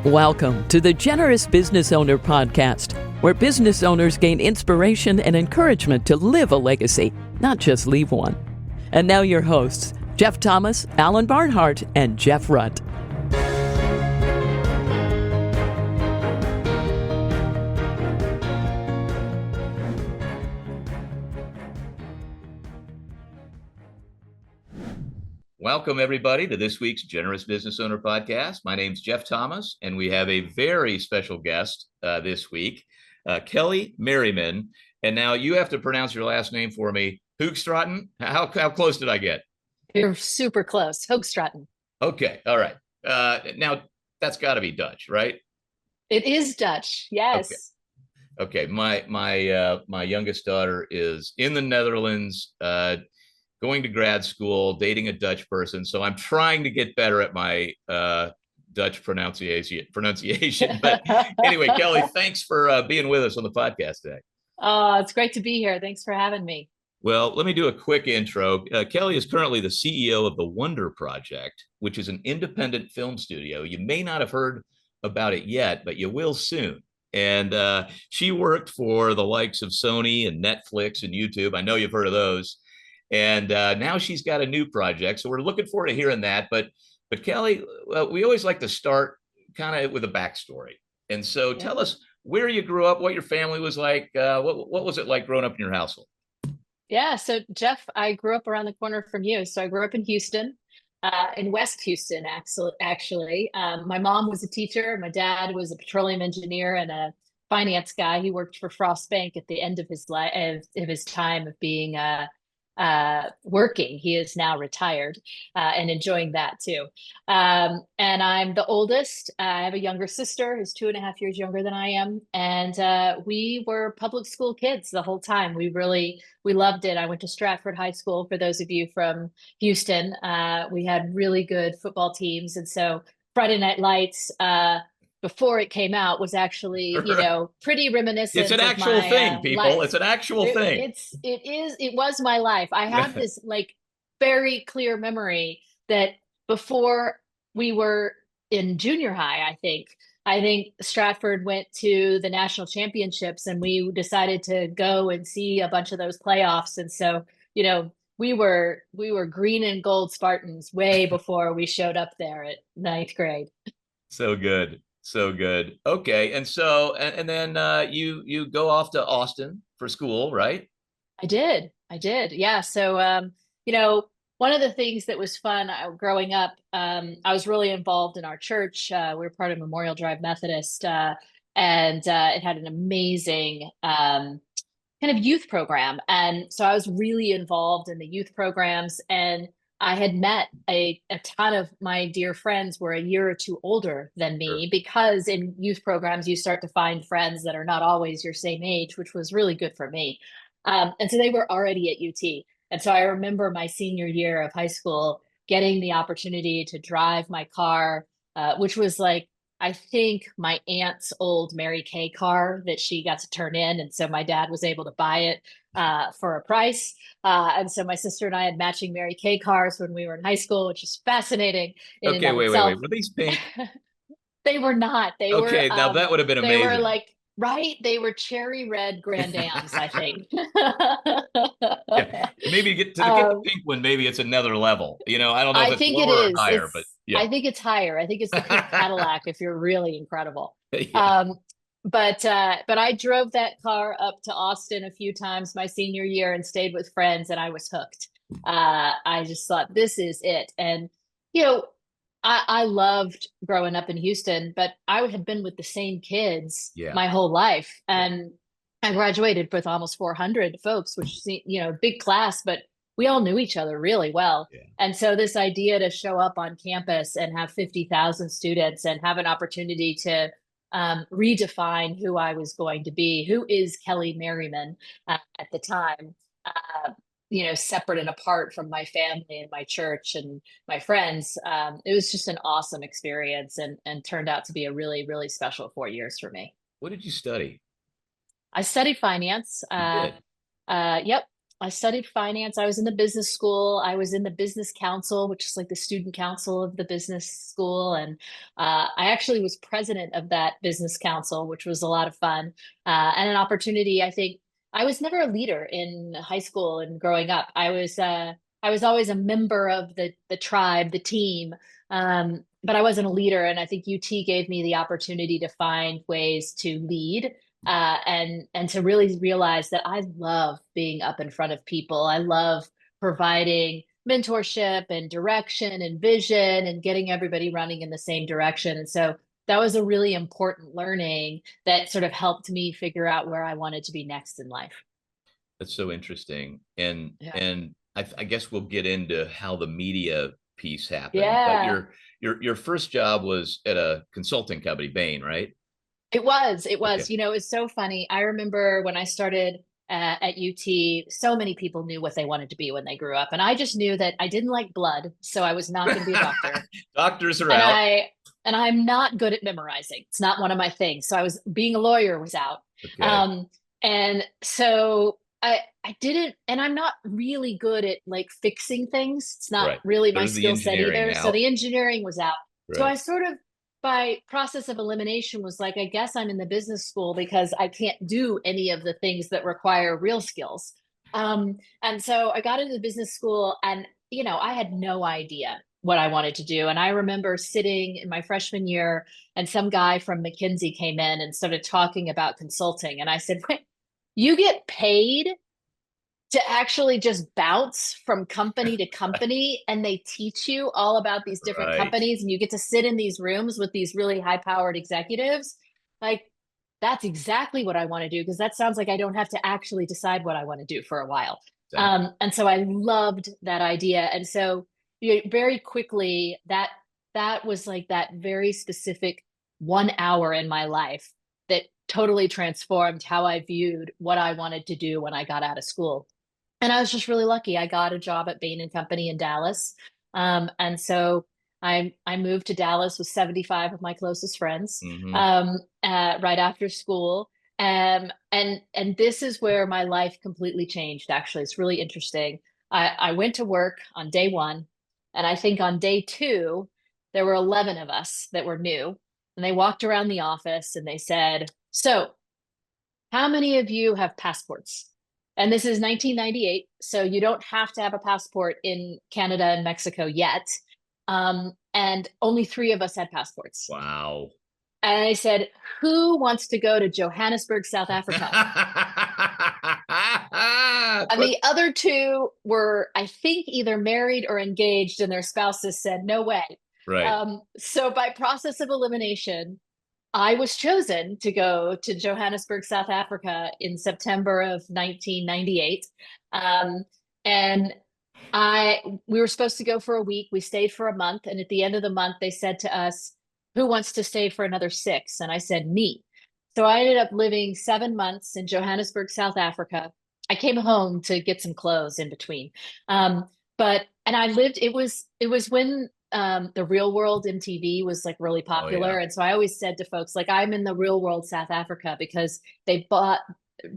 Welcome to the Generous Business Owner Podcast, where business owners gain inspiration and encouragement to live a legacy, not just leave one. And now your hosts, Jeff Thomas, Alan Barnhart, and Jeff Rutt. Welcome, everybody, to this week's Generous Business Owner Podcast. My name's Jeff Thomas, and we have a very special guest this week, Kelly Merryman. And now you have to pronounce your last name for me. Hoogstraten? How close did I get? You're super close. Hoogstraten. Okay. All right. Now, that's got to be Dutch, right? It is Dutch. Yes. Okay. My youngest daughter is in the Netherlands, going to grad school, dating a Dutch person. So I'm trying to get better at my Dutch pronunciation. But anyway, Kelly, thanks for being with us on the podcast today. It's great to be here. Thanks for having me. Well, let me do a quick intro. Kelly is currently the CEO of the Wonder Project, which is an independent film studio. You may not have heard about it yet, but you will soon. And she worked for the likes of Sony and Netflix and YouTube. I know you've heard of those. And now she's got a new project. So we're looking forward to hearing that. But Kelly, we always like to start kind of with a backstory. And so tell us where you grew up, what your family was like. What was it like growing up in your household? Yeah. So Jeff, I grew up around the corner from you. So I grew up in Houston, in West Houston, actually. My mom was a teacher. My dad was a petroleum engineer and a finance guy. He worked for Frost Bank at the end of his life, of his time of being working. He is now retired and enjoying that too. And I'm the oldest. I have a younger sister who's 2.5 years younger than I am. And we were public school kids the whole time. We loved it. I went to Stratford High School. For those of you from Houston, we had really good football teams. And so Friday Night Lights, before it came out, was actually, pretty reminiscent. It's an actual thing, people. Life. It's an actual thing. It was my life. I have this very clear memory that before we were in junior high, I think Stratford went to the national championships and we decided to go and see a bunch of those playoffs. And so, we were green and gold Spartans way before we showed up there at ninth grade. So good. So good. Okay. And so, and then you go off to Austin for school, right? I did. Yeah. So, one of the things that was fun growing up, I was really involved in our church. We were part of Memorial Drive Methodist, and it had an amazing kind of youth program. And so I was really involved in the youth programs, and I had met a ton of my dear friends were a year or two older than me, because in youth programs, you start to find friends that are not always your same age, which was really good for me. And so they were already at UT. And so I remember my senior year of high school getting the opportunity to drive my car, which was I think my aunt's old Mary Kay car that she got to turn in. And so my dad was able to buy it for a price. And so my sister and I had matching Mary Kay cars when we were in high school, which is fascinating. Okay, wait. Were these pink? They were not. They were. Okay, now that would have been amazing. They were right? They were cherry red Grand Ams, I think. Yeah. Maybe get the pink one, maybe it's another level. I don't know if it's lower or higher, but yeah. I think it's higher. I think it's the pink Cadillac if you're really incredible. Yeah. But I drove that car up to Austin a few times my senior year and stayed with friends, and I was hooked. I just thought, this is it. And, I loved growing up in Houston, but I had been with the same kids my whole life. And I graduated with almost 400 folks, which, big class, but we all knew each other really well. Yeah. And so this idea to show up on campus and have 50,000 students and have an opportunity to redefine who I was going to be, who is Kelly Merryman at the time, separate and apart from my family and my church and my friends. It was just an awesome experience and turned out to be a really, really special 4 years for me. What did you study? I studied finance. Yep. I studied finance. I was in the business school. I was in the business council, which is like the student council of the business school. And I actually was president of that business council, which was a lot of fun and an opportunity. I think I was never a leader in high school and growing up. I was always a member of the tribe, the team, but I wasn't a leader. And I think UT gave me the opportunity to find ways to lead and to really realize that I love being up in front of people. I love providing mentorship and direction and vision and getting everybody running in the same direction. And so that was a really important learning that sort of helped me figure out where I wanted to be next in life. That's so interesting. And Yeah. I guess we'll get into how the media piece happened. But Yeah. your first job was at a consulting company, Bain, right? It was, Okay. it's so funny. I remember when I started at UT, so many people knew what they wanted to be when they grew up. And I just knew that I didn't like blood, so I was not going to be a doctor. Doctors are And out. I'm not good at memorizing. It's not one of my things. So I was being a lawyer was out. Okay. And so I didn't, and I'm not really good at like fixing things. It's not Right. really my There's the skill set engineering either. So out. the engineering was out. So I Right. sort of by process of elimination was like, I guess I'm in the business school because I can't do any of the things that require real skills. And so I got into the business school and, I had no idea what I wanted to do. And I remember sitting in my freshman year and some guy from McKinsey came in and started talking about consulting. And I said, wait, you get paid to actually just bounce from company to company and they teach you all about these different Right. companies and you get to sit in these rooms with these really high powered executives. Like that's exactly what I want to do because that sounds like I don't have to actually decide what I want to do for a while. Exactly. And so I loved that idea. And so very quickly that was like that very specific 1 hour in my life that totally transformed how I viewed what I wanted to do when I got out of school. And I was just really lucky. I got a job at Bain and Company in Dallas. And so I moved to Dallas with 75 of my closest friends Hmm. right after school. And this is where my life completely changed, actually. It's really interesting. I went to work on day one, and I think on day two, there were 11 of us that were new. And they walked around the office and they said, so how many of you have passports? And this is 1998, so you don't have to have a passport in Canada and Mexico yet. And only three of us had passports. Wow. And I said, who wants to go to Johannesburg, South Africa? And But the other two were, I think, either married or engaged, and their spouses said, no way. right. So by process of elimination, I was chosen to go to Johannesburg, South Africa in September of 1998. Um, and we were supposed to go for a week. We stayed for a month. And at the end of the month, they said to us, who wants to stay for another 6? And I said, me. So I ended up living 7 months in Johannesburg, South Africa. I came home to get some clothes in between. And I lived, it was when the Real World MTV was like really Oh yeah. popular. And so I always said to folks, like, I'm in the Real World South Africa because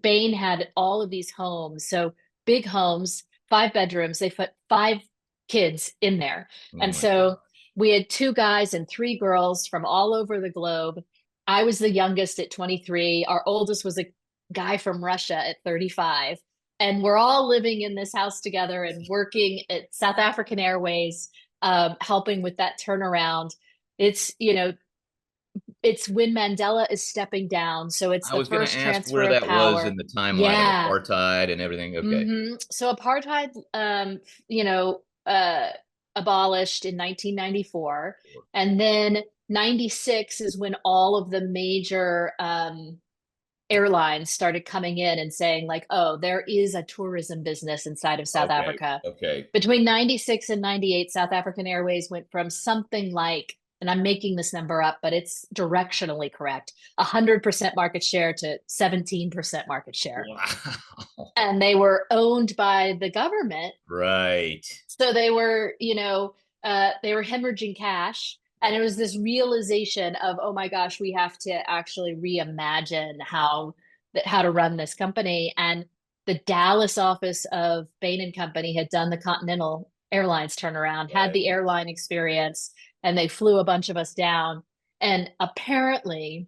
Bain had all of these homes. So big homes, 5 bedrooms, they put 5 kids in there. Oh And my God. so we had 2 guys and 3 girls from all over the globe. I was the youngest at 23. Our oldest was a guy from Russia at 35. And we're all living in this house together and working at South African Airways, helping with that turnaround. It's, it's when Mandela is stepping down. So it's I the was going to first ask transfer where of that was in power. the timeline of Yeah. apartheid and everything. Okay. So apartheid, you know, abolished in 1994, and then 96 is when all of the major airlines started coming in and saying like, oh, there is a tourism business inside of South Okay. Africa. Okay. Between 96 and 98, South African Airways went from something like, and I'm making this number up, but it's directionally correct, 100% market share to 17% market share. Wow. And they were owned by the government. Right. So they were hemorrhaging cash. And it was this realization of, oh my gosh, we have to actually reimagine how to run this company. And the Dallas office of Bain and Company had done the Continental Airlines turnaround, had the airline experience, and they flew a bunch of us down. And apparently,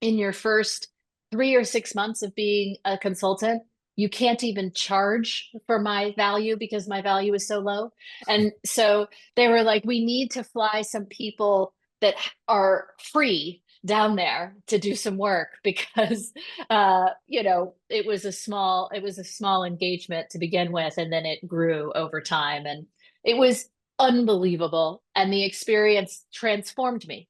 in your first 3 or 6 months of being a consultant, you can't even charge for my value because my value is so low. And so they were like, we need to fly some people that are free down there to do some work because it was a small engagement to begin with, and then it grew over time, and it was unbelievable, and the experience transformed me.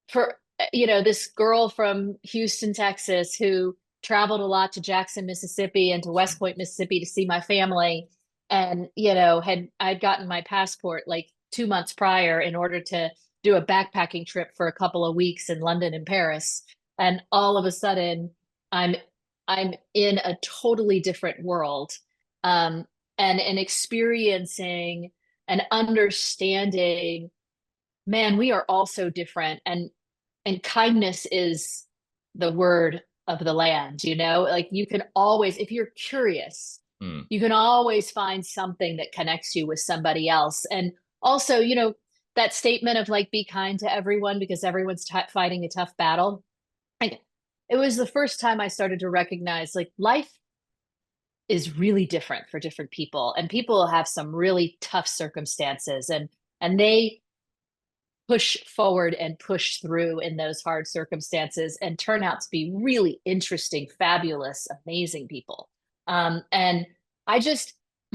For this girl from Houston, Texas, who traveled a lot to Jackson, Mississippi and to West Point, Mississippi to see my family. And, I'd gotten my passport like 2 months prior in order to do a backpacking trip for a couple of weeks in London and Paris. And all of a sudden I'm in a totally different world. And experiencing and understanding, man, we are all so different. And kindness is the word of the land, like you can always, if you're curious, you can always find something that connects you with somebody else. And also, that statement of like, be kind to everyone because everyone's fighting a tough battle. Like, it was the first time I started to recognize like life is really different for different people, and people have some really tough circumstances, and they push forward and push through in those hard circumstances and turn out to be really interesting, fabulous, amazing people. And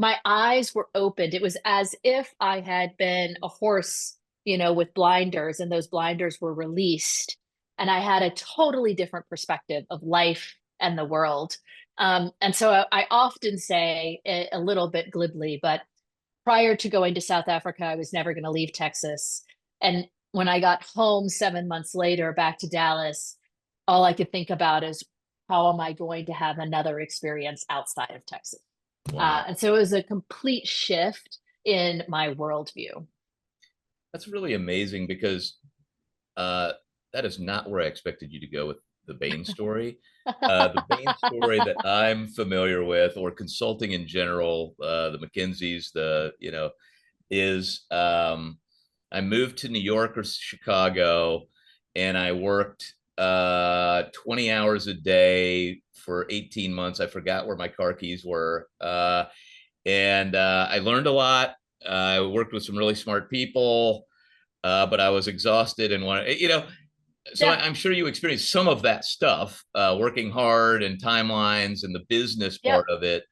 my eyes were opened. It was as if I had been a horse, with blinders, and those blinders were released. And I had a totally different perspective of life and the world. And so I often say a little bit glibly, but prior to going to South Africa, I was never going to leave Texas. And when I got home 7 months later, back to Dallas, all I could think about is how am I going to have another experience outside of Texas? Wow. And so it was a complete shift in my worldview. That's really amazing because that is not where I expected you to go with the Bain story. The Bain story that I'm familiar with, or consulting in general, the McKinseys, is I moved to New York or Chicago, and I worked 20 hours a day for 18 months. I forgot where my car keys were. And I learned a lot. I worked with some really smart people, but I was exhausted and so Yeah. I'm sure you experienced some of that stuff, working hard and timelines and the business Yep. part of it,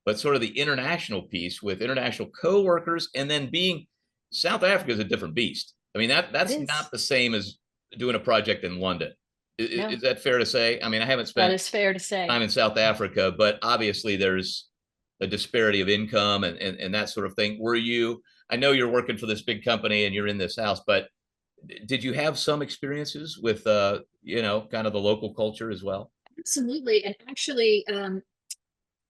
but sort of the international piece with international coworkers, and then being South Africa is a different beast. I mean, that's not the same as doing a project in London. No. Is that fair to say? I mean, I haven't That spent is fair to say. time in South Africa, but obviously there's a disparity of income and that sort of thing. I know you're working for this big company and you're in this house, but did you have some experiences with, kind of the local culture as well? Absolutely. And actually,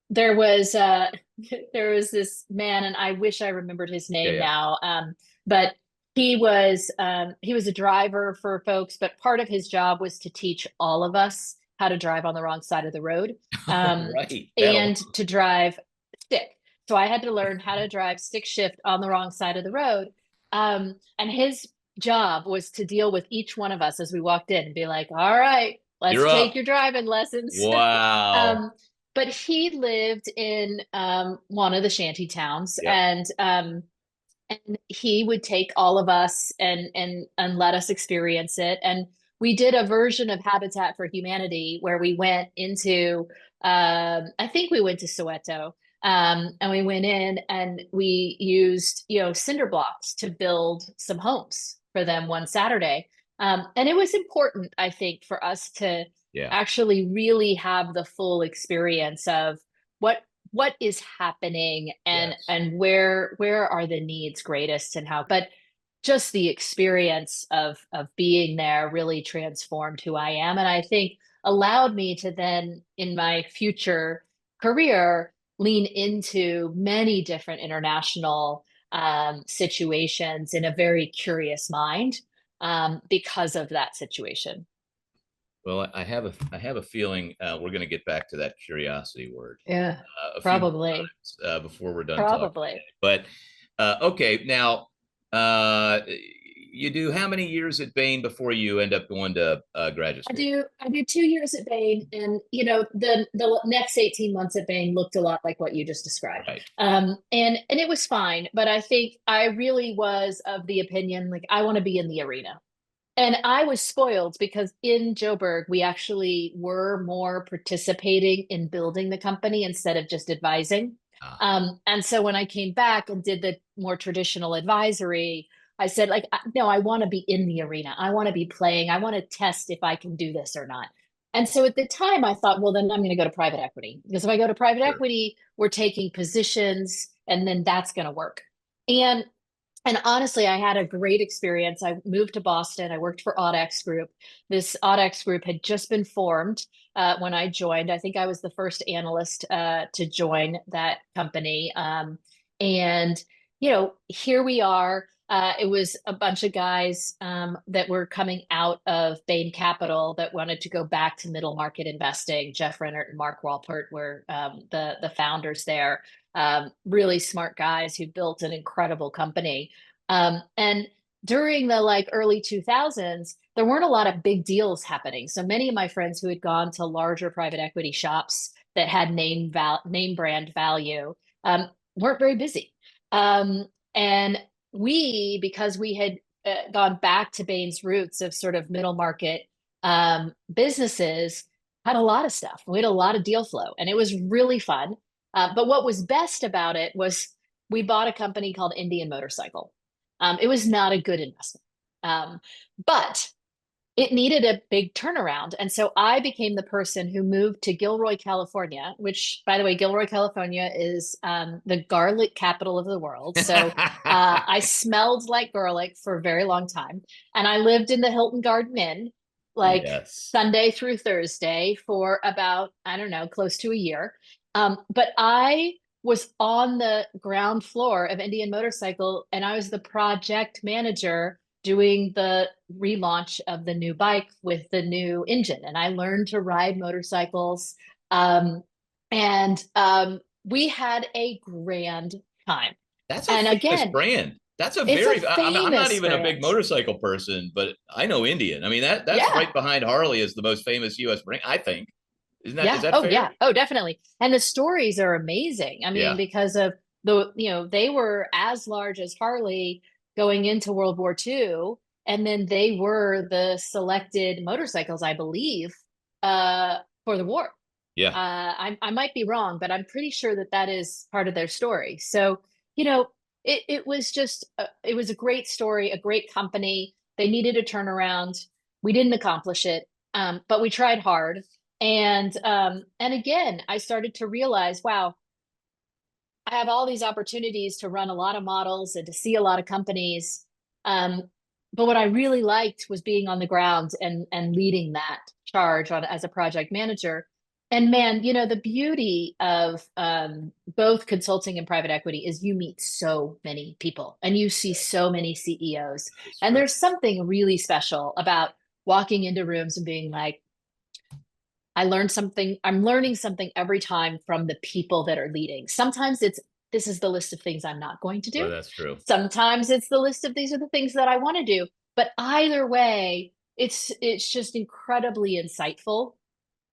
there was there was this man, and I wish I remembered his name Yeah. now. But he was a driver for folks, but part of his job was to teach all of us how to drive on the wrong side of the road, Right. and to drive stick. So I had to learn how to drive stick shift on the wrong side of the road. And his job was to deal with each one of us as we walked in and be like, all right, let's You're take up. your driving lessons. Wow. But he lived in one of the shanty towns, Yep. and he would take all of us and let us experience it. And we did a version of Habitat for Humanity where we went into I think we went to Soweto, and we went in and we used cinder blocks to build some homes for them one Saturday. And it was important, I think, for us to Yeah. actually really have the full experience of what is happening, and Yes. and where are the needs greatest and how. But just the experience of being there really transformed who I am, and I think allowed me to then in my future career lean into many different international situations in a very curious mind, because of that situation. Well, I have a feeling we're going to get back to that curiosity word Yeah, a few more probably, times before we're done talking probably. today. But okay, now uh, you do how many years at Bain before you end up going to graduate school? I do 2 years at Bain, and the next 18 months at Bain looked a lot like what you just described. Right. And it was fine, but I think I really was of the opinion like I want to be in the arena. And I was spoiled because in Joburg, we actually were more participating in building the company instead of just advising. Ah, And so when I came back and did the more traditional advisory, I said, like, no, I want to be in the arena. I want to be playing. I want to test if I can do this or not. And so at the time, I thought, well, then I'm going to go to private equity because if I go to private sure. equity, we're taking positions and then that's going to work. And and honestly, I had a great experience. I moved to Boston. I worked for Audex Group. This Audex Group had just been formed when I joined. I think I was the first analyst to join that company. And, here we are. It was a bunch of guys that were coming out of Bain Capital that wanted to go back to middle market investing. Jeff Rennert and Mark Walpert were the founders there. Really smart guys who built an incredible company. And during the like early 2000s, there weren't a lot of big deals happening. So many of my friends who had gone to larger private equity shops that had name brand value weren't very busy. And because we had gone back to Bain's roots of sort of middle market businesses, had a lot of stuff. We had a lot of deal flow, and it was really fun. But what was best about it was we bought a company called Indian Motorcycle. It was not a good investment, but it needed a big turnaround. And so I became the person who moved to Gilroy, California, which, by the way, Gilroy, California is the garlic capital of the world. So I smelled like garlic for a very long time. And I lived in the Hilton Garden Inn, like Yes. Sunday through Thursday for about, I don't know, close to a year. But I was on the ground floor of Indian Motorcycle and I was the project manager doing the relaunch of the new bike with the new engine. And I learned to ride motorcycles. And we had a grand time. That's a And famous again, brand. That's a it's a very, I'm not famous even a big brand. motorcycle person, but I know Indian. I mean, that's Yeah. right behind Harley as the most famous US brand, I think. Is Yeah. that Oh, fair? yeah. Oh, definitely. And the stories are amazing. I mean, Yeah. because of they were as large as Harley going into World War II, and then they were the selected motorcycles, I believe, for the war. Yeah. I might be wrong, but I'm pretty sure that that is part of their story. So, you know, it was just, it was a great story, a great company. They needed a turnaround. We didn't accomplish it, but we tried hard. And again, I started to realize, wow, I have all these opportunities to run a lot of models and to see a lot of companies. But what I really liked was being on the ground and leading that charge on as a project manager. And man, the beauty of both consulting and private equity is you meet so many people and you see so many CEOs. That's And true. there's something really special about walking into rooms and being like, I learned something. I'm learning something every time from the people that are leading. Sometimes this is the list of things I'm not going to Well, do. that's true. Sometimes it's the list of these are the things that I want to do. But either way, it's just incredibly insightful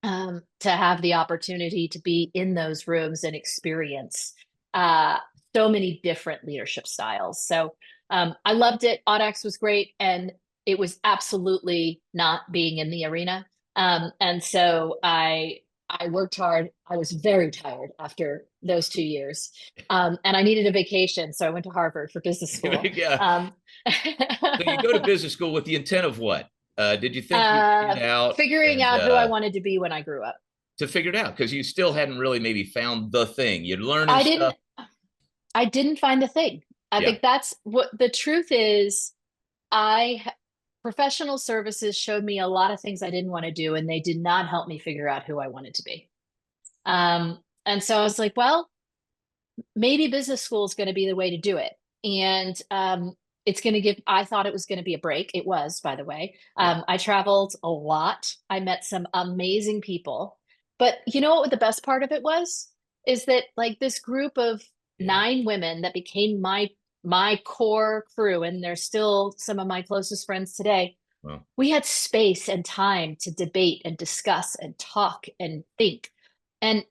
to have the opportunity to be in those rooms and experience uh, so many different leadership styles. So I loved it. Audax was great, and it was absolutely not being in the arena. And so I worked hard. I was very tired after those 2 years, and I needed a vacation, so I went to Harvard for business school. Yeah. Um, So you go to business school with the intent of what? Did you think you'd get out figuring and out who I wanted to be when I grew up. to figure it out? Because you still hadn't really maybe found the thing. You're learning I stuff. didn't I didn't find a thing. I Yeah. think that's what the truth is. I Professional services showed me a lot of things I didn't want to do, and they did not help me figure out who I wanted to be. And so I was like, well, maybe business school is going to be the way to do it. And It's going to give, I thought it was going to be a break. It was, by the way. Yeah. I traveled a lot. I met some amazing people. But you know what the best part of it was? Is that like this group of Yeah. 9 women that became my core crew, and they're still some of my closest friends today. Well, We had space and time to debate and discuss and talk and think. And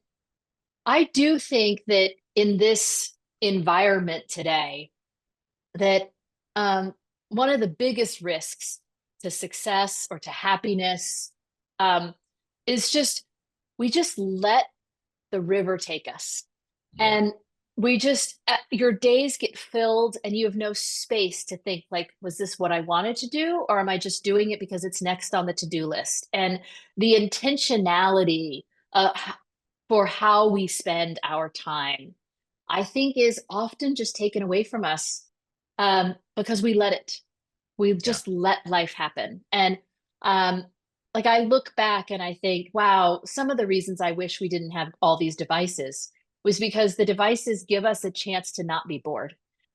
I do think that in this environment today, that one of the biggest risks to success or to happiness um, is just we just let the river take us. yeah. And we just, your days get filled and you have no space to think, like, was this what I wanted to do? Or am I just doing it because it's next on the to-do list? And the intentionality for how we spend our time, I think, is often just taken away from us because we let it. We Yeah. just let life happen. And um, like I look back and I think, wow, some of the reasons I wish we didn't have all these devices was because the devices give us a chance to not be bored.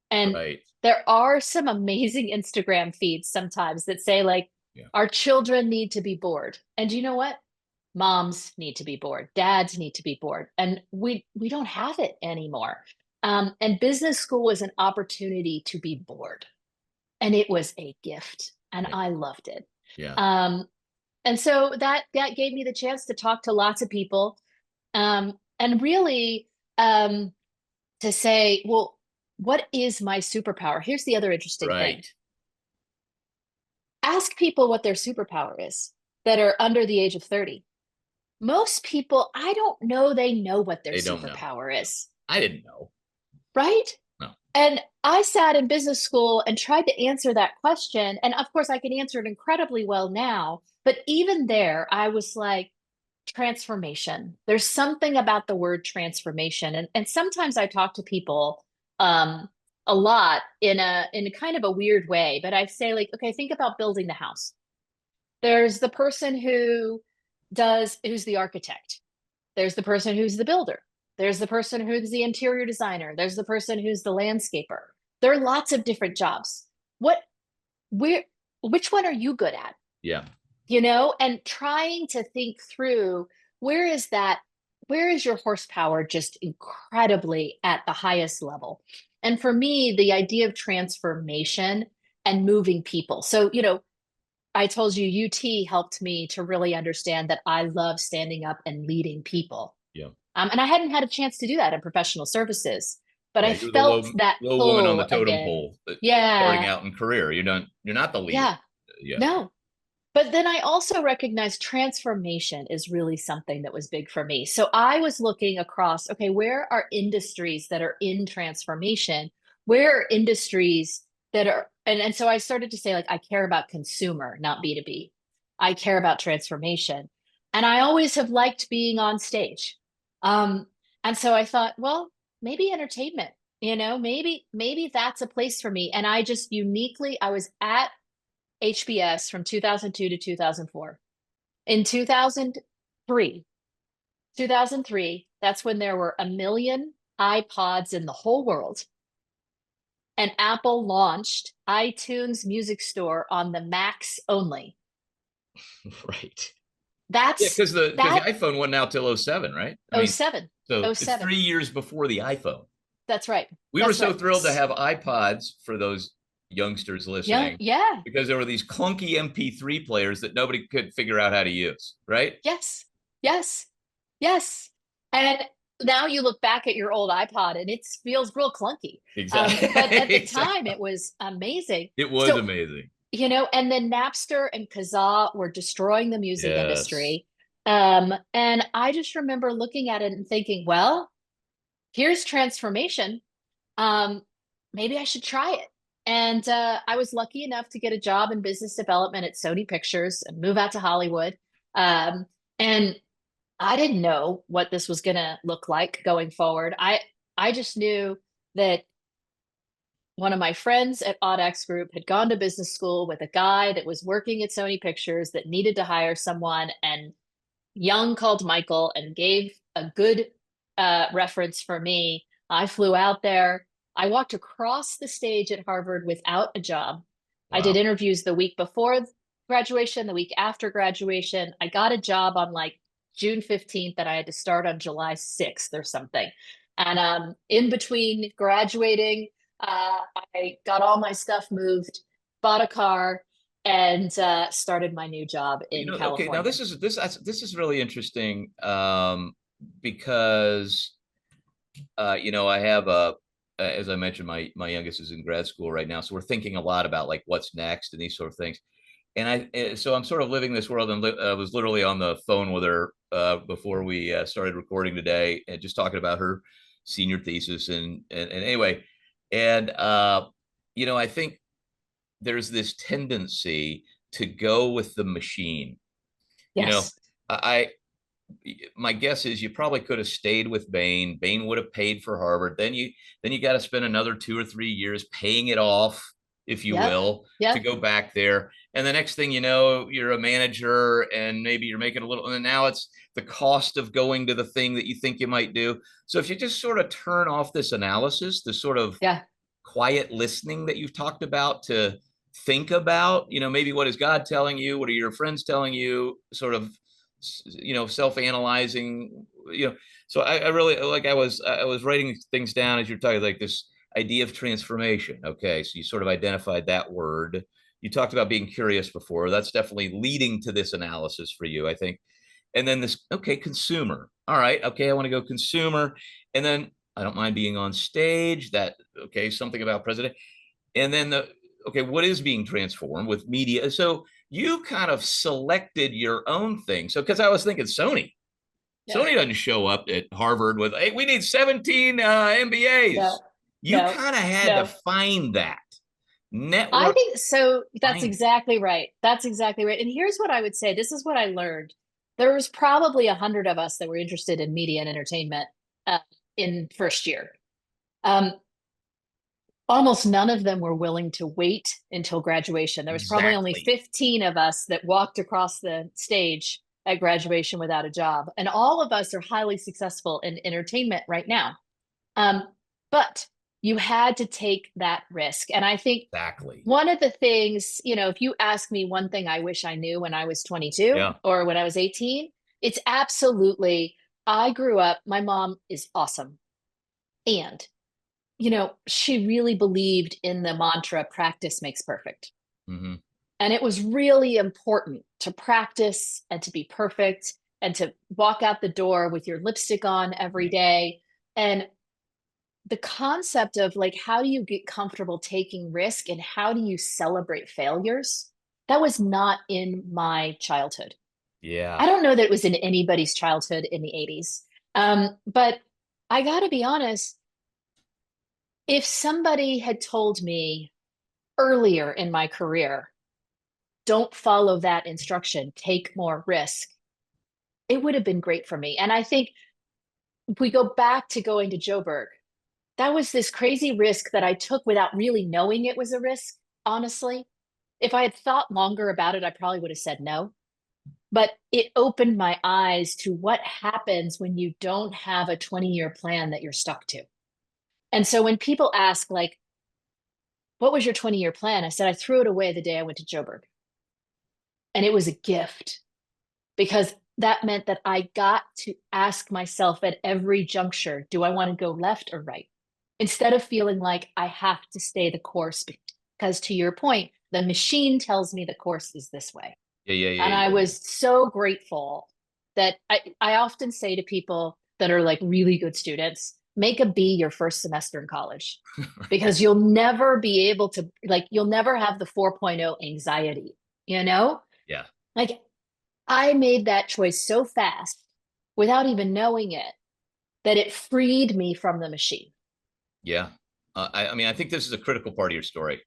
And Right. there are some amazing Instagram feeds sometimes that say, like, Yeah. our children need to be bored. And you know what? Moms need to be bored. Dads need to be bored. And we don't have it anymore. And business school was an opportunity to be bored. And it was a gift. And Right. I loved it. Yeah. Um, and so that gave me the chance to talk to lots of people, and really to say, well, what is my superpower? Here's the other interesting thing. Right. Ask people what their superpower is that are under the age of 30. Most people, I don't know they know what their They don't know. superpower is, I didn't know. right? No. And I sat in business school and tried to answer that question. And of course, I can answer it incredibly well now. But even there, I was like, transformation. There's something about the word transformation. And sometimes I talk to people a lot in a kind of a weird way, but I say, like, okay, think about building the house. There's the person who's the architect. There's the person who's the builder. There's the person who's the interior designer. There's the person who's the landscaper. There are lots of different jobs. What, where, which one are you good at? Yeah. And trying to think through where is that, where is your horsepower just incredibly at the highest level? And for me, the idea of transformation and moving people. So, I told you UT helped me to really understand that I love standing up and leading people. Yeah. And I hadn't had a chance to do that in professional services, but Yeah. I You're the felt that low woman on the pull totem again. pole starting Yeah. out in career. You're not the leader. Yeah. Yeah. No. But then I also recognized transformation is really something that was big for me. So I was looking across, okay, where are industries that are in transformation? Where are industries that are, and so I started to say, like, I care about consumer, not B2B. I care about transformation. And I always have liked being on stage. Um, and so I thought, well, maybe entertainment, maybe that's a place for me. And I just uniquely, I was at HBS from 2002 to 2004. In 2003, that's when there were a million iPods in the whole world. And Apple launched iTunes Music Store on the Macs only. Right. Yeah, That's because the that iPhone wasn't out till '07, right? I oh mean, seven, so oh it's seven. 3 years before the iPhone. That's right. We were That's so right. thrilled to have iPods for those youngsters Yeah, listening yeah. because there were these clunky MP3 players that nobody could figure out how to use, right? Yes. Yes. Yes. And now you look back at your old iPod and it feels real clunky. Exactly. But at the time, Exactly. it was amazing. It was So, amazing. and then Napster and Kazaa were destroying the music Yes. industry. And I just remember looking at it and thinking, well, here's transformation. Um, Maybe I should try it. And I was lucky enough to get a job in business development at Sony Pictures and move out to Hollywood. And I didn't know what this was going to look like going forward. I just knew that one of my friends at Audex Group had gone to business school with a guy that was working at Sony Pictures that needed to hire someone, and Young called Michael and gave a good reference for me. I flew out there. I walked across the stage at Harvard without a job. I did Wow. interviews the week before graduation, the week after graduation. I got a job on like June 15th that I had to start on July 6th or something. And in between graduating, I got all my stuff moved, bought a car, and started my new job in Okay, now California. this is really interesting, because I have as I mentioned, my youngest is in grad school right now, so we're thinking a lot about like what's next and these sort of things. And so I'm sort of living this world, and I was literally on the phone with her before we started recording today, and just talking about her senior thesis, and anyway, and I think there's this tendency to go with the machine. You know, Yes. I my guess is you probably could have stayed with Bain. Bain would have paid for Harvard. Then you got to spend another 2 or 3 years paying it off, if you Yep. will, to Yep. go back there. And the next thing you know, you're a manager, and maybe you're making a little, and now it's the cost of going to the thing that you think you might do. So if you just sort of turn off this analysis, this sort of Yeah. quiet listening that you've talked about, to think about, maybe what is God telling you? What are your friends telling you? Sort of, self-analyzing, so I really, like, I was writing things down as you're talking, like this idea of transformation. Okay, so you sort of identified that word. You talked about being curious before. That's definitely leading to this analysis for you, I think. And then this, okay, consumer. All right, okay, I want to go consumer. And then I don't mind being on stage. That, okay, something about president. And then okay, what is being transformed with media? So you kind of selected your own thing. So, because I was thinking Yeah. Sony doesn't show up at Harvard with, hey, we need 17 No. MBAs. You No. kind of had to No. find that I network. think so. That's Find it. exactly right. That's exactly right. And here's what I would say. This is what I learned. There was probably 100 of us that were interested in media and entertainment uh, in first year. Um, Almost none of them were willing to wait until graduation. There was probably only Exactly. 15 of us that walked across the stage at graduation without a job. And all of us are highly successful in entertainment right now. Um, but you had to take that risk. And I think Exactly. one of the things, if you ask me one thing I wish I knew when I was 22 Yeah. or when I was 18, it's absolutely, I grew up, my mom is awesome. And, she really believed in the mantra practice makes perfect. Hmm. And it was really important to practice and to be perfect and to walk out the door with your lipstick on every day. And the concept of like, how do you get comfortable taking risk and how do you celebrate failures? That was not in my childhood. Yeah. I don't know that it was in anybody's childhood in the 80s. But I got to be honest, if somebody had told me earlier in my career, don't follow that instruction, take more risk, it would have been great for me. And I think if we go back to going to Joburg, that was this crazy risk that I took without really knowing it was a risk, honestly. If I had thought longer about it, I probably would have said no. But it opened my eyes to what happens when you don't have a 20-year plan that you're stuck to. And so when people ask, like, what was your 20-year plan? I said, I threw it away the day I went to Joburg. And it was a gift because that meant that I got to ask myself at every juncture, do I want to go left or right? Instead of feeling like I have to stay the course, because to your point, the machine tells me the course is this way. Yeah. Yeah. And Yeah. I Yeah. was so grateful that I often say to people that are like really good students, make a B your first semester in college because you'll never be able to, like, you'll never have the 4.0 anxiety, you know? Yeah. Like, I made that choice so fast without even knowing it that it freed me from the machine. Yeah. I mean, I think this is a critical part of your story.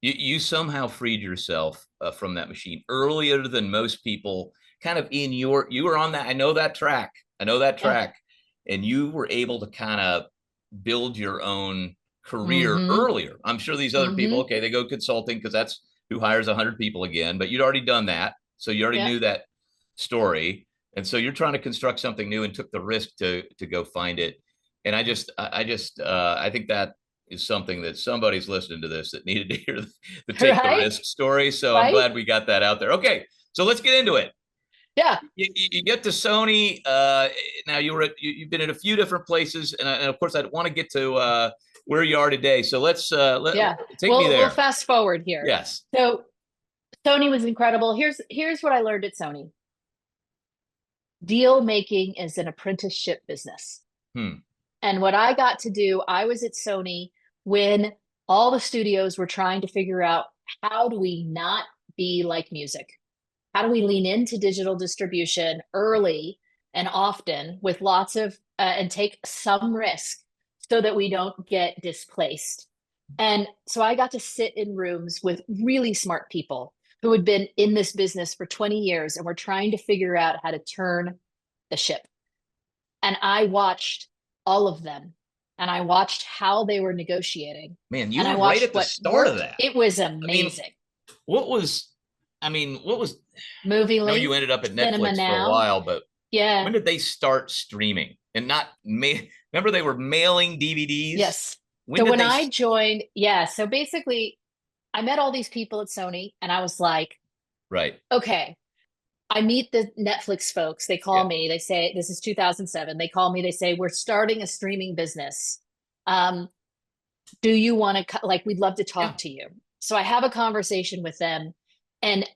You somehow freed yourself from that machine earlier than most people. Kind of you were on that. I know that track. I know that Yeah. track, and you were able to kind of build your own career Mm-hmm. earlier. I'm sure these other people, Mm-hmm. okay, they go consulting because that's who hires 100 people again. But you'd already done that, so you already Yeah. knew that story, and so you're trying to construct something new and took the risk to go find it. And I think that is something that somebody's listening to this that needed to hear the take the Right? risk story. So I'm Right? glad we got that out there. Okay, so let's get into it. Yeah. You get to Sony. Now you've been in a few different places, and of course I want to get to where you are today. So Yeah. take me We'll there. fast forward here. Yes. So Sony was incredible. Here's what I learned at Sony. Deal making is an apprenticeship business. Hmm. And what I got to do, I was at Sony when all the studios were trying to figure out, how do we not be like music? How do we lean into digital distribution early and often with lots of and take some risk so that we don't get displaced? And so I got to sit in rooms with really smart people who had been in this business for 20 years and were trying to figure out how to turn the ship. And I watched all of them, and I watched how they were negotiating, Man, you and I were right watched at the what start of worked. that. It was I mean, amazing. what was, I mean, what was, Movie I know you Link, ended up at Cinema Netflix for a Now. while, but Yeah. when did they start streaming and not remember they were mailing DVDs? Yes. When So did when they? I joined, yeah. So basically, I met all these people at Sony, and I was like, Right. okay. I meet the Netflix folks. They call Yeah. me. They say, this is 2007. They call me. They say, we're starting a streaming business. Um, do you want to, like, we'd love to Yeah. talk to you. So I have a conversation with them. And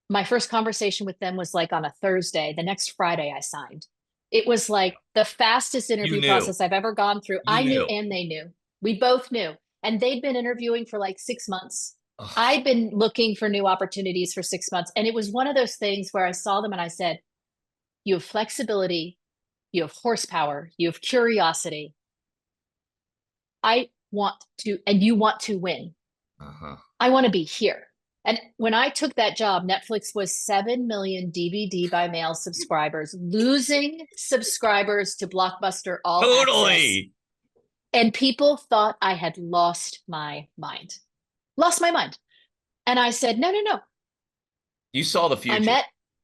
my first conversation with them was like on a Thursday. The next Friday, I signed. It was like the fastest You interview knew. process I've ever gone through. You I knew knew. and they knew. We both knew. And they'd been interviewing for like 6 months. Ugh. I'd been looking for new opportunities for 6 months. And it was one of those things where I saw them and I said, you have flexibility, you have horsepower, you have curiosity. I want to, and you want to win. Uh-huh. I want to be here. And when I took that job, Netflix was 7 million DVD by mail subscribers, losing subscribers to Blockbuster All Access. Totally. And people thought I had lost my mind. Lost my mind. And I said, no, no, no. You saw the future.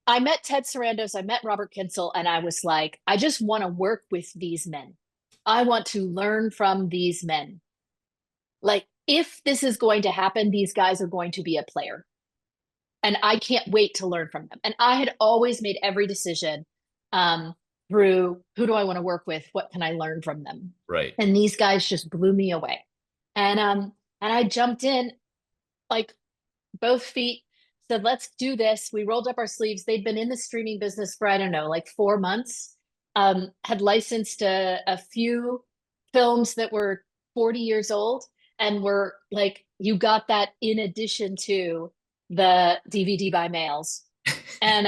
I met Ted Sarandos, I met Robert Kinsel, and I was like, I just want to work with these men. I want to learn from these men. Like, if this is going to happen, these guys are going to be a player. And I can't wait to learn from them. And I had always made every decision through, who do I want to work with? What can I learn from them? Right. And these guys just blew me away. And I jumped in, like, both feet, said, let's do this. We rolled up our sleeves. They'd been in the streaming business for, I don't know, like 4 months, had licensed a few films that were 40 years old, and were like, you got that in addition to the DVD by mails. And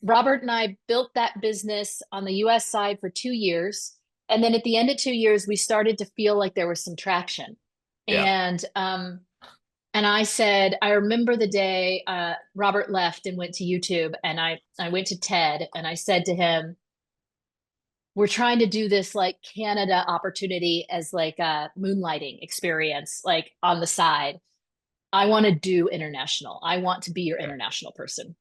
Robert and I built that business on the US side for 2 years. And then at the end of 2 years, we started to feel like there was some traction. Yeah. And I said, I remember the day Robert left and went to YouTube, and I went to Ted and I said to him, we're trying to do this like Canada opportunity as like a moonlighting experience, like on the side. I want to do international. I want to be your international person.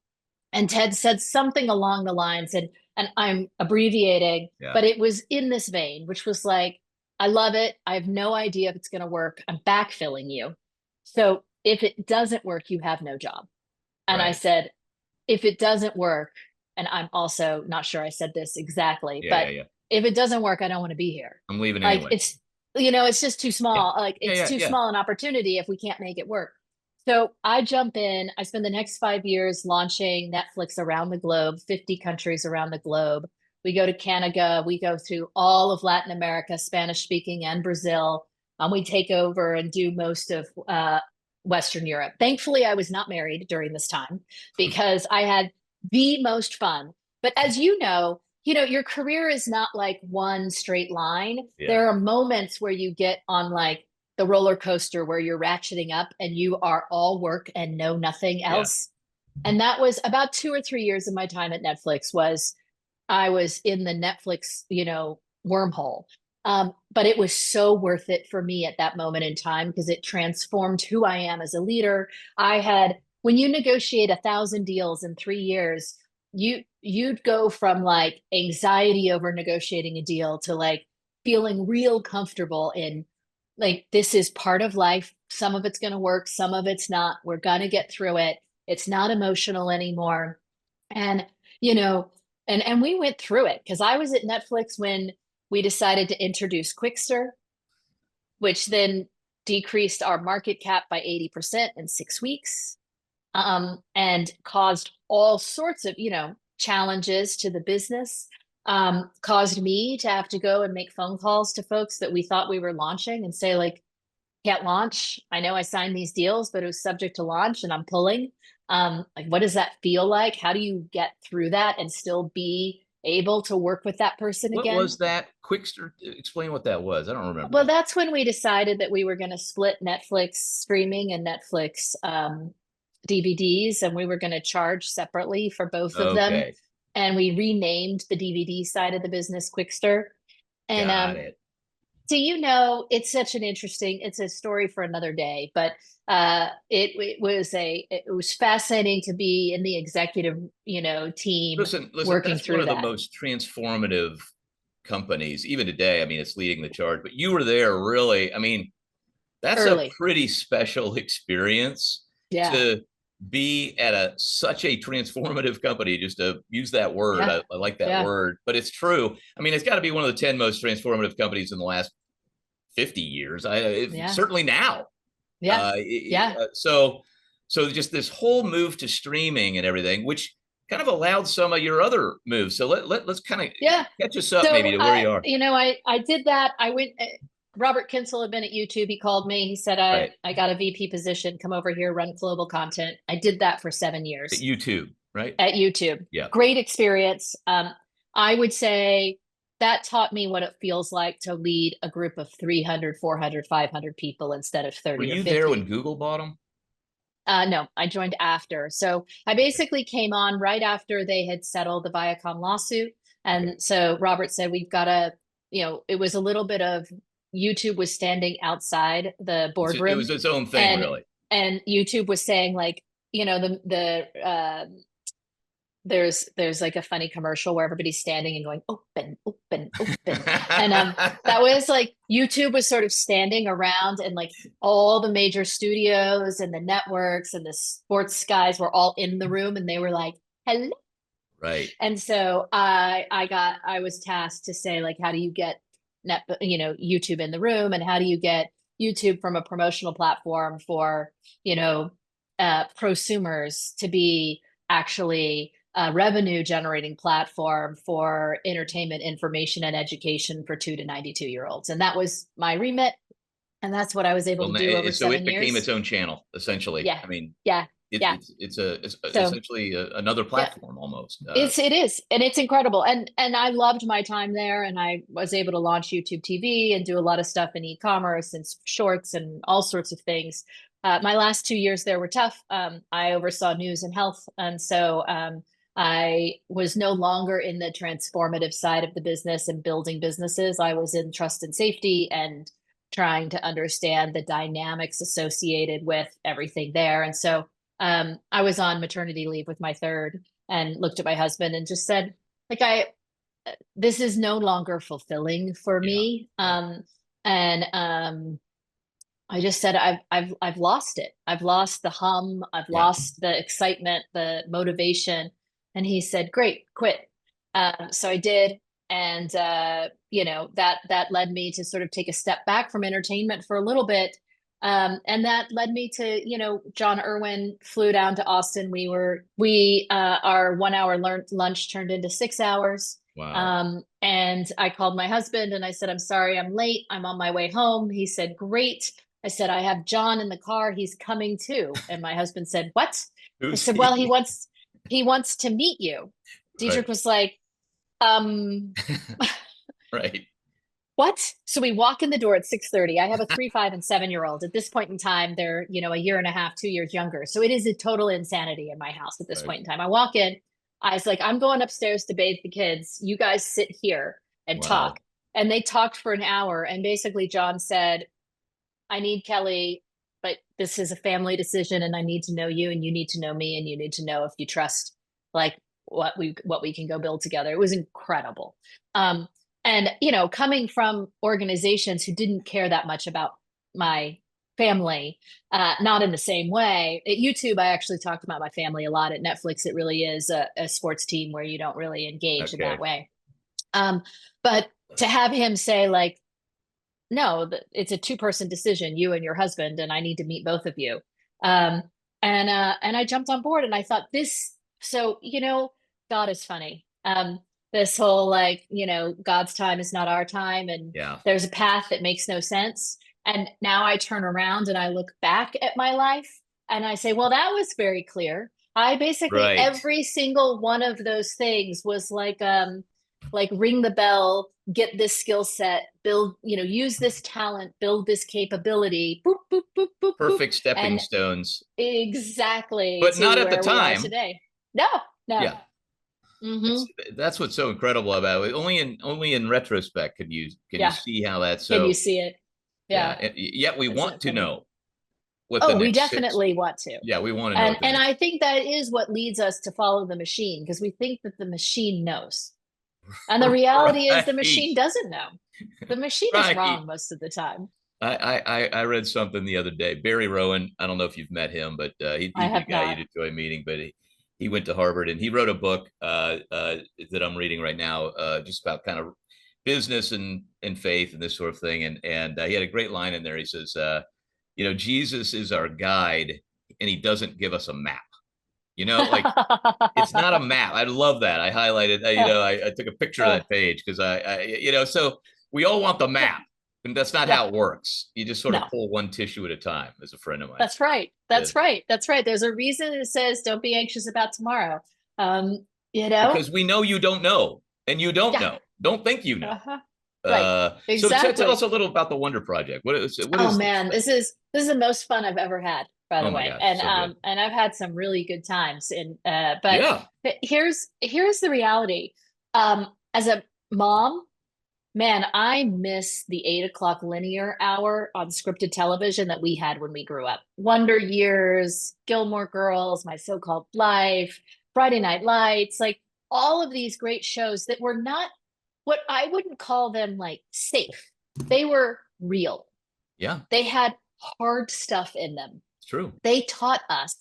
And Ted said something along the lines, and I'm abbreviating, Yeah. but it was in this vein, which was like, I love it. I have no idea if it's going to work. I'm backfilling you. So if it doesn't work, you have no job. And I Right. said, if it doesn't work, and I'm also not sure I said this exactly, Yeah. but Yeah. Yeah. if it doesn't work, I don't want to be here. I'm leaving Like, anyway. it's just too Yeah. small. Like, Yeah. it's Yeah. too Yeah. small an opportunity if we can't make it work. So I jump in. I spend the next 5 years launching Netflix around the globe, 50 countries around the globe. We go to Canada. We go through all of Latin America, Spanish speaking, and Brazil. We take over and do most of Western Europe. Thankfully, I was not married during this time because I had the most fun. But as your career is not like one straight line. Yeah. There are moments where you get on like the roller coaster where you're ratcheting up and you are all work and know nothing else. Yeah. And that was about 2 or 3 years of my time at Netflix. I was in the Netflix, wormhole. But it was so worth it for me at that moment in time because it transformed who I am as a leader. When you negotiate 1,000 deals in 3 years, you'd go from like anxiety over negotiating a deal to like feeling real comfortable in like, this is part of life. Some of it's going to work, some of it's not. We're going to get through it. It's not emotional anymore. And, you know, and we went through it because I was at Netflix when we decided to introduce Quickster, which then decreased our market cap by 80% in 6 weeks, and caused all sorts of, challenges to the business. Caused me to have to go and make phone calls to folks that we thought we were launching and say, like, can't launch. I know I signed these deals, but it was subject to launch and I'm pulling. Like, what does that feel like? How do you get through that and still be able to work with that person What again? was that? Quickster, explain what that was. I don't remember Well, that. that's when we decided that we were going to split Netflix streaming and Netflix DVDs, and we were going to charge separately for both of them. Okay, And we renamed the DVD side of the business Quickster. And got it. so, it's such it's a story for another day, but it was fascinating to be in the executive, team Listen, working that's one through of the that. most transformative companies, even today. I mean, it's leading the charge, but you were there really. I mean, that's a Early. pretty special experience Yeah. to be at such a transformative company, just to use that word. Yeah. I like that Yeah. word, but it's true. I mean, it's got to be one of the 10 most transformative companies in the last 50 years. Yeah. Certainly now. Yeah. Yeah. So just this whole move to streaming and everything, which kind of allowed some of your other moves. So let's kind of Yeah. catch us up maybe So to where you are. I did that. I went. Robert Kinsel had been at YouTube. He called me. He said, Right. I got a VP position. Come over here, run global content." I did that for 7 years At YouTube, right? at YouTube. Yeah. Great experience. I would say that taught me what it feels like to lead a group of 300, 400, 500 people instead of Were 30 or you there when 50. Google bought them? No, I joined after. So I basically came on right after they had settled the Viacom lawsuit. Okay. And so Robert said, we've got to, it was a little bit of YouTube was standing outside the It was boardroom, its own thing, and really. YouTube was saying, like, there's like a funny commercial where everybody's standing and going, open, open, open. And that was like YouTube was sort of standing around, and like all the major studios and the networks and the sports guys were all in the room, and they were like, hello. Right. And so I was tasked to say, like, how do you get YouTube in the room, and how do you get YouTube from a promotional platform for, prosumers to be actually a revenue generating platform for entertainment, information, and education for 2 to 92-year-olds. And that was my remit. And that's what I was able Well, to do over so it seven became its years. own channel, essentially. Yeah. I mean, Yeah. Yeah. it's So, essentially another yeah. platform almost. It is, and it's incredible, and I loved my time there, and I was able to launch YouTube TV and do a lot of stuff in e-commerce and shorts and all sorts of things. My last 2 years there were tough. I oversaw news and health, and so I was no longer in the transformative side of the business and building businesses. I was in trust and safety and trying to understand the dynamics associated with everything there. And so I was on maternity leave with my third, and looked at my husband and just said, like, this is no longer fulfilling for Yeah. me. Yeah. And I just said, I've lost it. I've lost the hum. I've Yeah. lost the excitement, the motivation. And he said, great, quit. So I did. And, that led me to sort of take a step back from entertainment for a little bit. And that led me to, John Irwin flew down to Austin. Our 1 hour lunch turned into 6 hours. Wow. And I called my husband and I said, I'm sorry, I'm late. I'm on my way home. He said, great. I said, I have John in the car. He's coming too. And my husband said, what? I Who's said, well, he he? wants to meet you. Right. Diedrich was like, um, Right. what? So we walk in the door at 6:30. I have a 3, 5, and 7-year old. At this point in time, they're, a year and a half, 2 years younger. So it is a total insanity in my house at this Right. point in time. I walk in, I was like, I'm going upstairs to bathe the kids. You guys sit here and Wow. talk. And they talked for an hour. And basically, John said, I need Kelly, but this is a family decision, and I need to know you, and you need to know me, and you need to know if you trust, like, what we can go build together. It was incredible. And coming from organizations who didn't care that much about my family, not in the same way. At YouTube, I actually talked about my family a lot. At Netflix, it really is a sports team where you don't really engage in that way. But to have him say like, no, it's a two-person decision, you and your husband, and I need to meet both of you. And I jumped on board and I thought this, so, God is funny. This whole like, God's time is not our time. And there's a path that makes no sense. And now I turn around and I look back at my life and I say, well, that was very clear. I basically, every single one of those things was like ring the bell, get this skill set, build, use this talent, build this capability, boop, boop, boop, boop, perfect boop, stepping stones. Exactly. But not at the time. Today. No. Yeah. That's what's so incredible about it. Only in retrospect can you see how that's so. Can you see it? Yeah. Yet we want to know what we definitely want to. Yeah, we want to know. And I think that is what leads us to follow the machine, because we think that the machine knows. And the reality is the machine doesn't know. The machine is wrong most of the time. I read something the other day. Barry Rowan, I don't know if you've met him, but he's a guy you'd enjoy meeting. But he went to Harvard and he wrote a book that I'm reading right now, just about kind of business and faith and this sort of thing. And he had a great line in there. He says, Jesus is our guide and he doesn't give us a map. Like it's not a map. I love that. I highlighted, I took a picture of that page because so we all want the map, and that's not how it works. You just sort of pull one tissue at a time, as a friend of mine. That's right. That's right. That's right. There's a reason it says, don't be anxious about tomorrow. Because we know you don't know, and you don't know. Don't think you know. Right. Exactly. So tell us a little about the Wonder Project. What is man, this is the most fun I've ever had, by the way. God, so and I've had some really good times. But here's the reality. As a mom, man, I miss the 8 o'clock linear hour on scripted television that we had when we grew up. Wonder Years, Gilmore Girls, My So-Called Life, Friday Night Lights, like all of these great shows that were not what I wouldn't call them like safe. They were real. Yeah. They had hard stuff in them. It's true. They taught us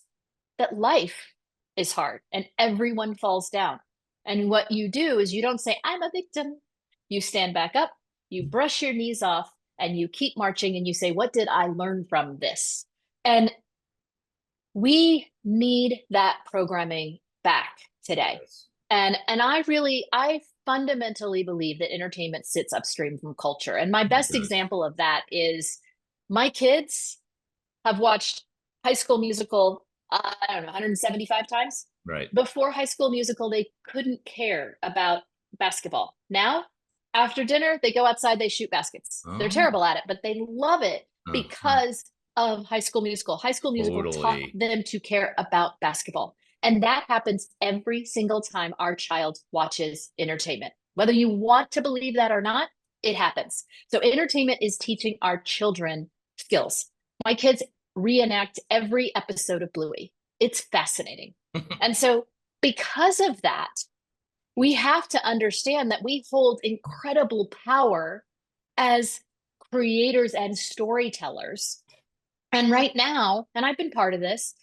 that life is hard and everyone falls down. And what you do is you don't say, I'm a victim. You stand back up, you brush your knees off, and you keep marching and you say, what did I learn from this? And we need that programming back today. Yes. And I fundamentally believe that entertainment sits upstream from culture. And my best example of that is my kids have watched High School Musical, I don't know, 175 times. Right. Before High School Musical, they couldn't care about basketball. Now, after dinner, they go outside, they shoot baskets. They're terrible at it, but they love it because of High School Musical. High School Musical taught them to care about basketball. And that happens every single time our child watches entertainment. Whether you want to believe that or not, it happens. So entertainment is teaching our children skills. My kids reenact every episode of Bluey. It's fascinating. And so because of that, we have to understand that we hold incredible power as creators and storytellers. And right now, and I've been part of this,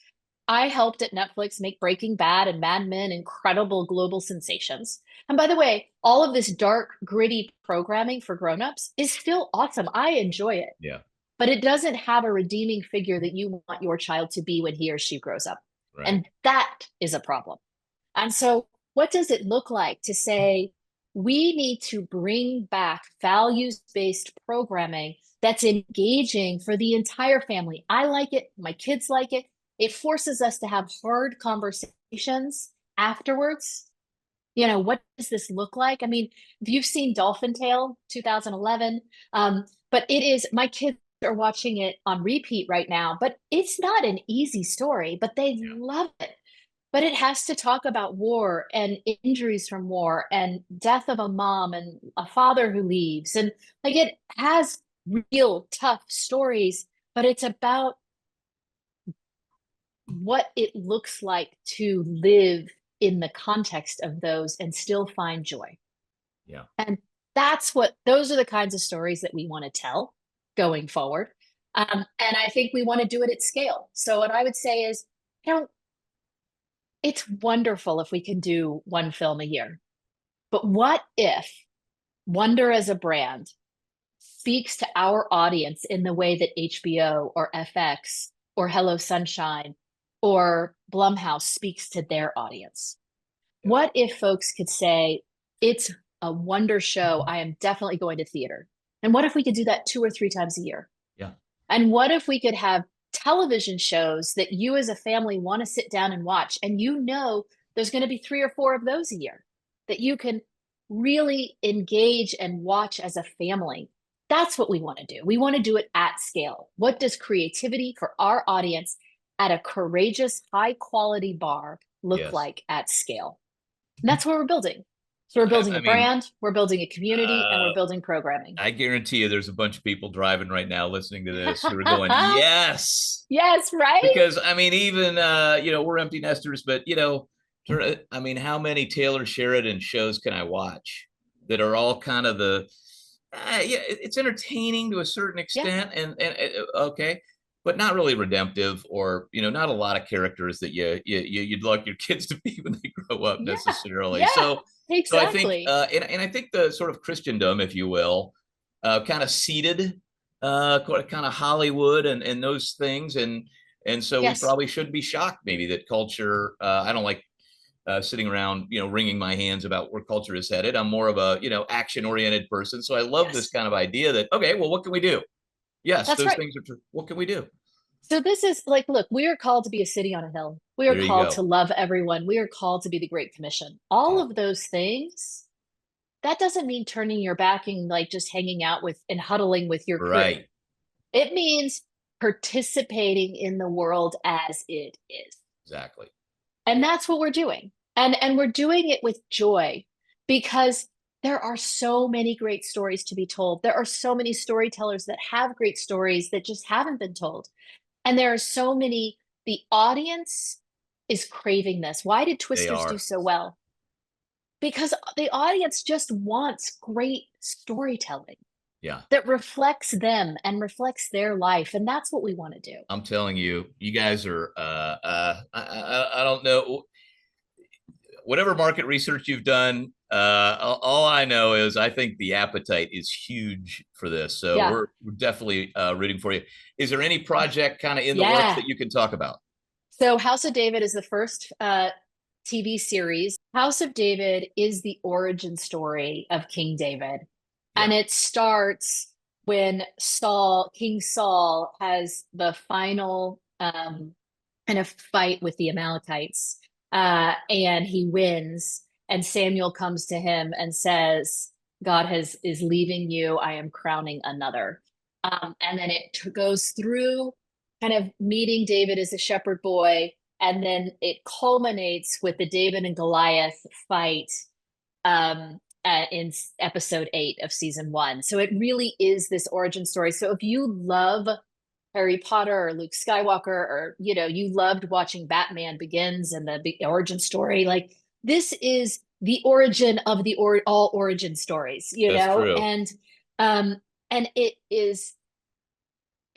I helped at Netflix make Breaking Bad and Mad Men incredible global sensations. And by the way, all of this dark, gritty programming for grownups is still awesome. I enjoy it. Yeah. But it doesn't have a redeeming figure that you want your child to be when he or she grows up. Right. And that is a problem. And so what does it look like to say, we need to bring back values-based programming that's engaging for the entire family? I like it. My kids like it. It forces us to have hard conversations afterwards. What does this look like? I mean, if you've seen Dolphin Tale 2011, but it is, my kids are watching it on repeat right now, but it's not an easy story, but they love it. But it has to talk about war and injuries from war and death of a mom and a father who leaves. And like, it has real tough stories, but it's about what it looks like to live in the context of those and still find joy. Yeah. And those are the kinds of stories that we want to tell going forward. And I think we want to do it at scale. So what I would say is, you know, it's wonderful if we can do one film a year. But what if Wonder as a brand speaks to our audience in the way that HBO or FX or Hello Sunshine or Blumhouse speaks to their audience? Yeah. What if folks could say, it's a Wonder show. I am definitely going to theater. And what if we could do that 2 or 3 times a year? Yeah. And what if we could have television shows that you as a family want to sit down and watch? And you know there's going to be 3 or 4 of those a year that you can really engage and watch as a family. That's what we want to do. We want to do it at scale. What does creativity for our audience at a courageous, high quality bar look Yes. like at scale? And that's what we're building. So we're building I a mean, brand, we're building a community, and we're uh, building programming. I guarantee you there's a bunch of people driving right now listening to this who are going, yes. Yes, right? Because I mean, even we're empty nesters, but I mean, how many Taylor Sheridan shows can I watch that are all kind of it's entertaining to a certain Yeah. extent, and okay, but not really redemptive, or not a lot of characters that you'd like your kids to be when they grow up Yeah. necessarily. Yeah. So I think, Exactly. and I think the sort of Christendom, if you will, kind of seeded kind of Hollywood and those things, and so we Yes. probably should be shocked maybe that culture. I don't like sitting around, wringing my hands about where culture is headed. I'm more of a, action oriented person. So I love this Yes. kind of idea that, okay, well, what can we do? Yes, That's those right. things are true. What can we do? So this is like, look, we are called to be a city on a hill. We are There you called go. to love everyone. We are called to be the Great Commission. All Yeah. of those things, that doesn't mean turning your back and like just hanging out with and huddling with your crew. Right. It means participating in the world as it is. Exactly. And that's what we're doing. And we're doing it with joy because there are so many great stories to be told. There are so many storytellers that have great stories that just haven't been told. And there are so many, the audience is craving this. Why did They Twisters do are. so well? Because the audience just wants great storytelling Yeah. that reflects them and reflects their life. And that's what we want to do. I'm telling you, you guys are, I don't know, whatever market research you've done, all I know is I think the appetite is huge for this. So Yeah. we're definitely rooting for you. Is there any project kind of in the works Yeah. that you can talk about? So House of David is the first TV series. House of David is the origin story of King David. Yeah. And it starts when King Saul has the final kind of fight with the Amalekites. And he wins. And Samuel comes to him and says, is leaving you. I am crowning another. And then it goes through kind of meeting David as a shepherd boy, and then it culminates with the David and Goliath fight in episode 8 of season 1. So it really is this origin story. So if you love Harry Potter or Luke Skywalker, or you loved watching Batman Begins and the origin story, like this is the origin of all origin stories, That's true. and it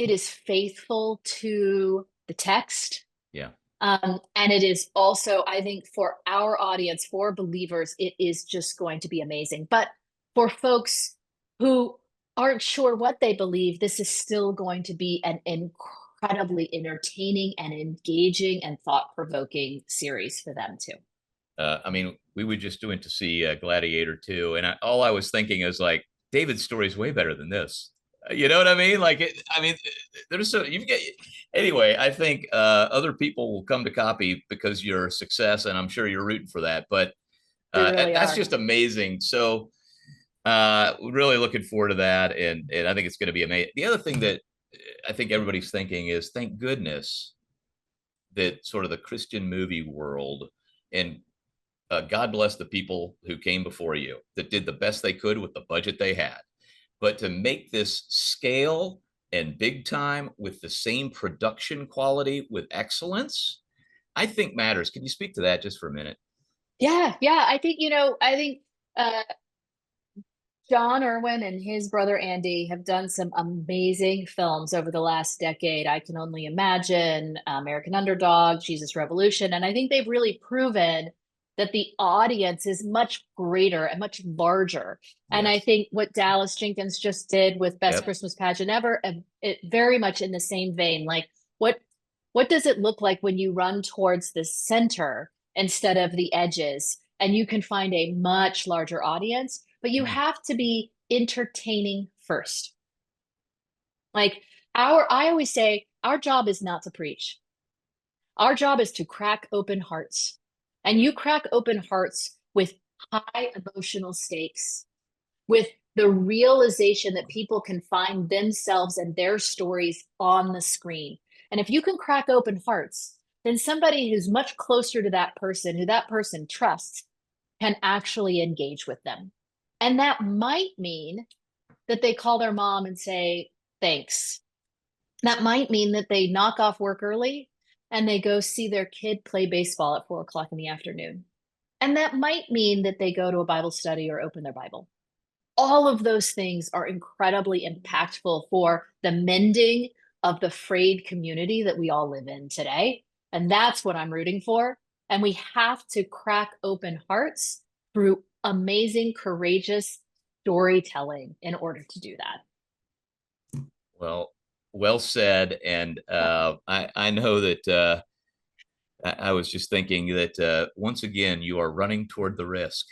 is faithful to the text. Yeah. And it is also, I think, for our audience, for believers, it is just going to be amazing. But for folks who aren't sure what they believe, this is still going to be an incredibly entertaining and engaging and thought-provoking series for them too. I mean, we were just doing to see Gladiator 2, and all I was thinking is like, David's story is way better than this. You know what I mean? Like, there's so you get anyway. I think other people will come to copy because your success, and I'm sure you're rooting for that. But We really that's are. just amazing. So, really looking forward to that, and I think it's going to be amazing. The other thing that I think everybody's thinking is, thank goodness that sort of the Christian movie world, and God bless the people who came before you that did the best they could with the budget they had. But to make this scale and big time with the same production quality with excellence, I think matters. Can you speak to that just for a minute? Yeah, yeah. I think, I think uh, John Irwin and his brother Andy have done some amazing films over the last decade. I Can Only Imagine, American Underdog, Jesus Revolution. And I think they've really proven that the audience is much greater and much larger. And I Yes. think what Dallas Jenkins just did with Best Yep. Christmas Pageant Ever, it very much in the same vein. Like, what does it look like when you run towards the center instead of the edges? And you can find a much larger audience, but you Mm. have to be entertaining first. Like I always say, our job is not to preach. Our job is to crack open hearts. And you crack open hearts with high emotional stakes, with the realization that people can find themselves and their stories on the screen. And if you can crack open hearts, then somebody who's much closer to that person, who that person trusts, can actually engage with them. And that might mean that they call their mom and say, thanks. That might mean that they knock off work early and they go see their kid play baseball at 4 o'clock in the afternoon. And that might mean that they go to a Bible study or open their Bible. All of those things are incredibly impactful for the mending of the frayed community that we all live in today. And that's what I'm rooting for. And we have to crack open hearts through amazing, courageous storytelling in order to do that. Well said. And I know that I was just thinking that once again, you are running toward the risk,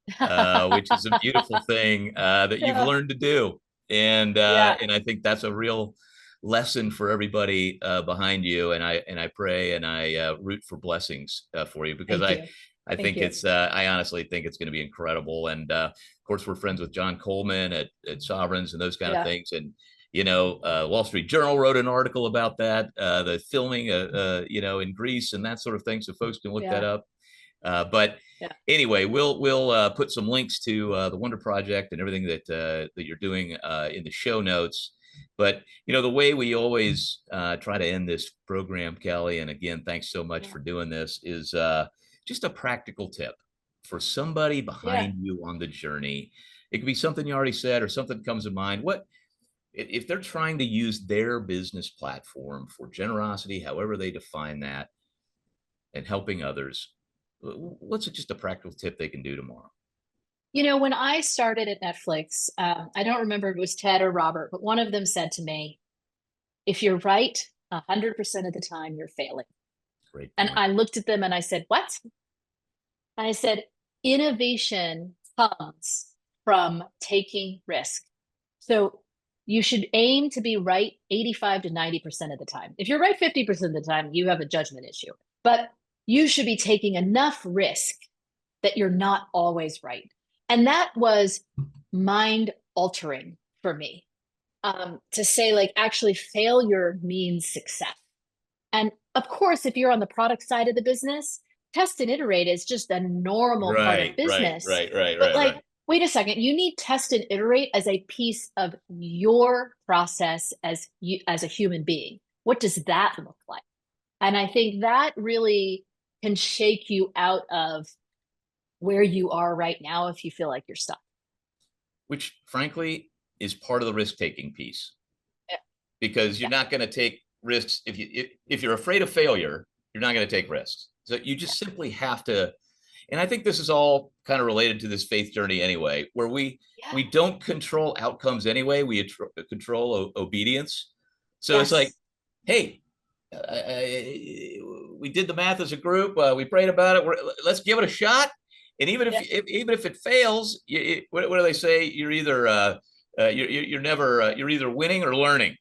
which is a beautiful thing that you've Yeah. learned to do. And Yeah. I think that's a real lesson for everybody behind you. And I pray and I root for blessings for you, because Thank you. I Thank think you. I honestly think it's going to be incredible. And of course, we're friends with John Coleman at Sovereigns and those kind of Yeah. things. And Wall Street Journal wrote an article about that, the filming, in Greece and that sort of thing. So folks can look that Yeah. up. But Yeah. anyway, we'll put some links to the Wonder Project and everything that you're doing in the show notes. But the way we always try to end this program, Kelly, and again, thanks so much Yeah. for doing this, is just a practical tip for somebody Yeah. behind you on the journey. It could be something you already said or something that comes to mind. What if they're trying to use their business platform for generosity, however they define that, and helping others? What's just a practical tip they can do tomorrow? When I started at Netflix, I don't remember if it was Ted or Robert, but one of them said to me, if you're right 100% of the time, you're failing. Great And point. I looked at them and I said, what? And I said, innovation comes from taking risk. So you should aim to be right 85 to 90% of the time. If you're right 50% of the time, you have a judgment issue. But you should be taking enough risk that you're not always right. And that was mind altering for me, to say, like, actually, failure means success. And of course, if you're on the product side of the business, test and iterate is just a normal part of Right, right, business. right, right, But right, like, right. wait a second, you need test and iterate as a piece of your process as you as a human being. What does that look like? And I think that really can shake you out of where you are right now if you feel like you're stuck. Which, frankly, is part of the risk-taking piece, Yeah. because you're Yeah. not going to take risks if you're afraid of failure. You're not going to take risks. So you just simply have to. And I think this is all kind of related to this faith journey anyway, where we Yeah. don't control outcomes anyway. We control obedience. So it's like, Yes. hey, we did the math as a group. We prayed about it. Let's give it a shot. And even Yeah. even if it fails, what do they say? You're either you're never you're either winning or learning.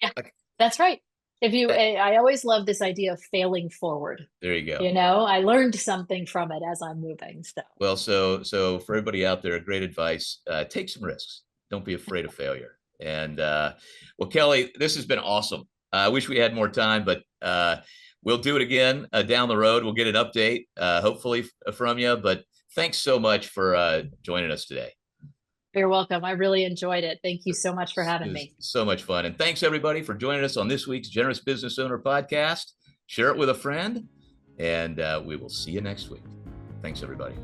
Yeah. Like, That's right. I always love this idea of failing forward. there you go. I learned something from it as I'm moving. So Well, so for everybody out there, great advice. Take some risks. Don't be afraid of failure. And well, Kelly, this has been awesome. I wish we had more time, but we'll do it again down the road. We'll get an update, hopefully from you. But thanks so much for joining us today. you're welcome. I really enjoyed it. Thank you so much for It having was me. so much fun. And thanks everybody for joining us on this week's Generous Business Owner Podcast. Share it with a friend, and we will see you next week. Thanks, everybody.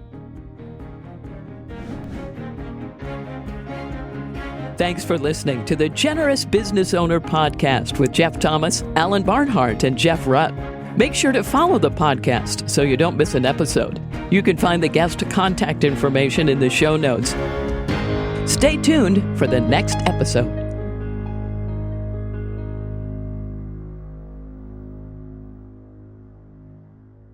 Thanks for listening to the Generous Business Owner Podcast with Jeff Thomas, Alan Barnhart, and Jeff Rutt. Make sure to follow the podcast so you don't miss an episode. You can find the guest contact information in the show notes. Stay tuned for the next episode.